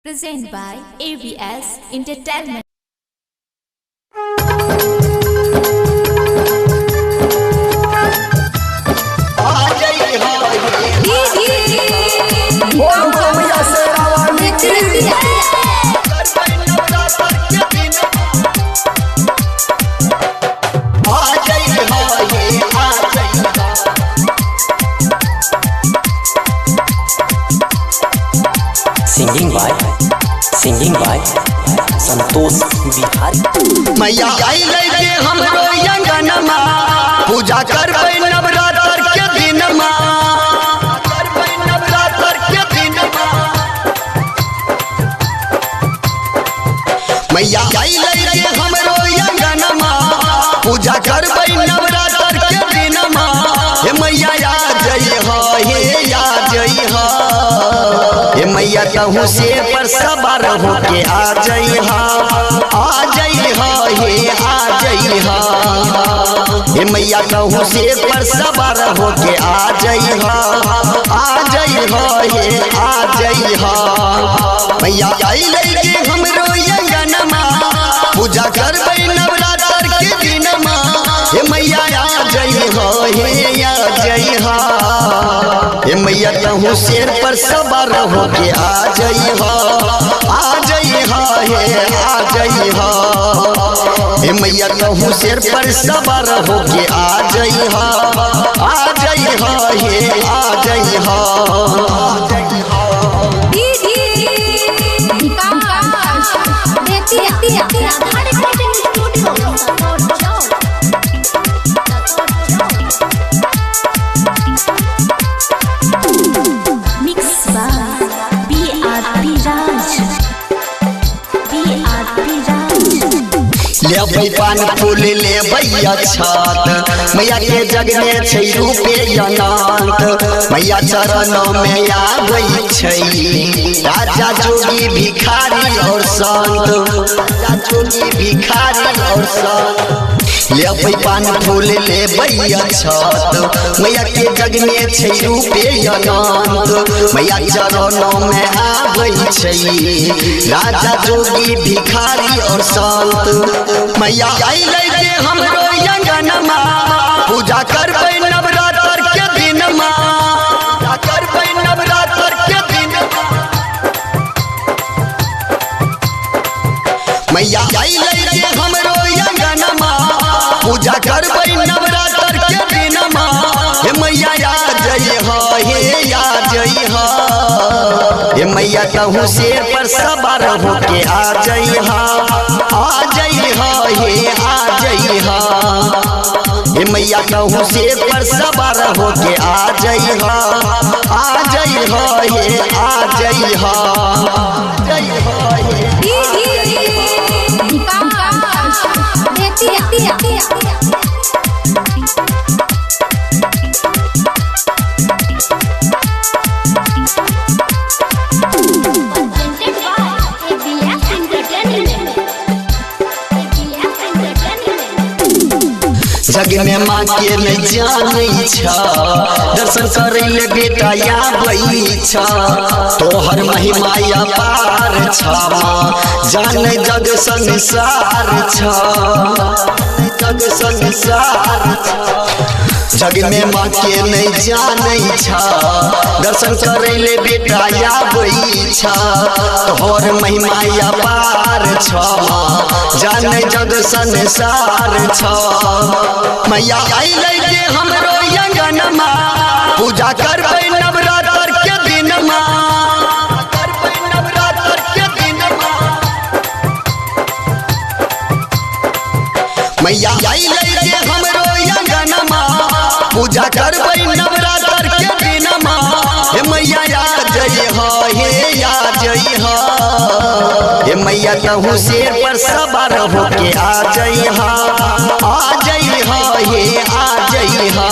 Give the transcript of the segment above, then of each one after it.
Presented by ABS Entertainment. Singing by Santosh Bihari. मैया आई लेके हमरो अंगनमा पूजा करबै नवरात्र के दिनमा, करबै नवरात्र के दिनमा। मैया आई लेके हमरो अंगनमा पूजा करबै नवरात्र के दिनमा। हे मैया आ जई हो, हे आ जई हो, हे मैया कहूँ से पर सवार होके आ जई हो, आ जई हो, हे आ जई हो। हे मैया कहूँ से पर सवार होके आ जई हो, आ जई हो, हे आ जई हो। मैया आई लेके हमरो अंगनमा पूजा करबै नवरात्र के दिनमा। हे मैया आ जई हो, हे आ जई हो, हे मैया कहूँ शेर पर सवार होके आ जई हो, आ जई हो, हे आ जई हो। हे मैया कहूँ शेर पर सवार होके आ जई हो, आ जई हो, हे आ जई हो। लेबै पान फूल लेबै छत, मैया के जग में छै रूपे अनंत। मैया चरणों में आबै छै राजा जोगी भिखारी और संत, राजा जोगी भिखारी और संत। लेबै पान फूल लेबै छत, मैया के जग में छै रूपे अनंत। मैया चरणों में आबै छै राजा जोगी भिखारी और संत। मैया आई लेके हमरो अंगनमा पूजा करबै नवरात्र के दिनमा, करबै नवरात्र के दिनमा। मैया आई लेके हमरो अंगनमा पूजा करबै नवरात्र के दिनमा। हे मैया आ जई हो, हे आ जई हो, हे मैया कहूँ शेर पर सवार होके आ जई हो, आ जई हो, हे आ जई हो। हे मैया कहूँ शेर पर सवार होके आ जई हो, आ जई हो, हे आ जई हो, जई हो, जग में माँ के नहीं जानै छ, दर्शन करे ले बेटा आबै छ। तोहर महिमा अपार छ माँ, जाने जग संसार छ, जग संसार छ। जग में माँ के नहीं जानै छ, दर्शन करे ले बेटा आबै छ। तोहर महिमा अपार छ माँ, जाने जग संसार छ। मैया आई लेके हमरो अंगनमा पूजा करबै नवरात्र के दिनमा, करबै नवरात्र के दिनमा। मैया आई लेके हमरो अंगनमा पूजा करबै नवरात्र के दिनमा। हे मैया आ जई हो, हे आ जई हो, हे मैया कहूँ शेर पर सवार होके आ जई हो, आ जई हो, हे आ जई हो।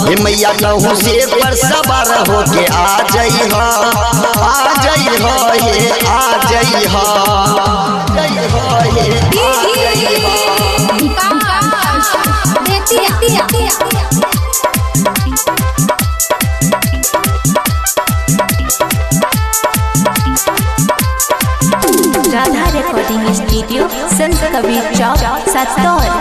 हे मैया कहूँ शेर पर सवार होके आ जई हो, आ जई हो, हे आ जई हो, जई हो, हे आ जई हो। रिकॉर्डिंग स्टूडियो संत कबीर चौक सतौर।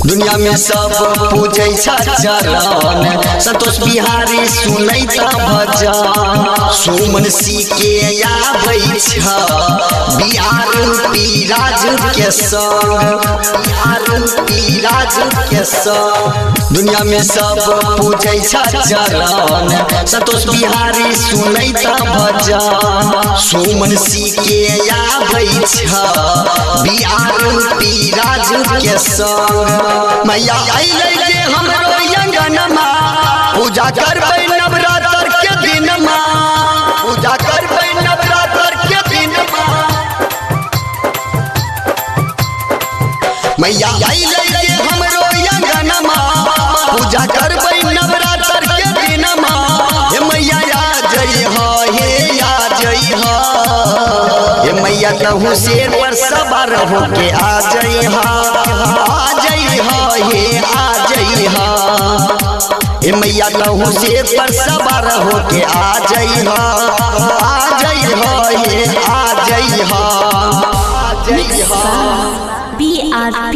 दुनिया में सब पूजे चरण संतोष बिहारी सुनैता भजन सुमन सी के आबै छ बिहार पीराज के संग दुनिया में सब पूजे चरण संतोष बिहारी सुनैता भजन सुमन सी के आबै छ बिहार पीराज के संग मैया अइले जे हमरो अंगनमा पूजा करबै नवरात्र के दिनमा पूजा करबै नवरात्र के दिनमा मैया अइले जे हमरो अंगनमा पूजा करबै नवरात्र के दिनमा हे मैया आ जई हो हे आ जई हो हे मैया तहु शेर पर सवार होके आ जई हो हे आ जई हा ए मैया तहु शेर पर सवार होके आ जई हा हे आ जई हा। BRP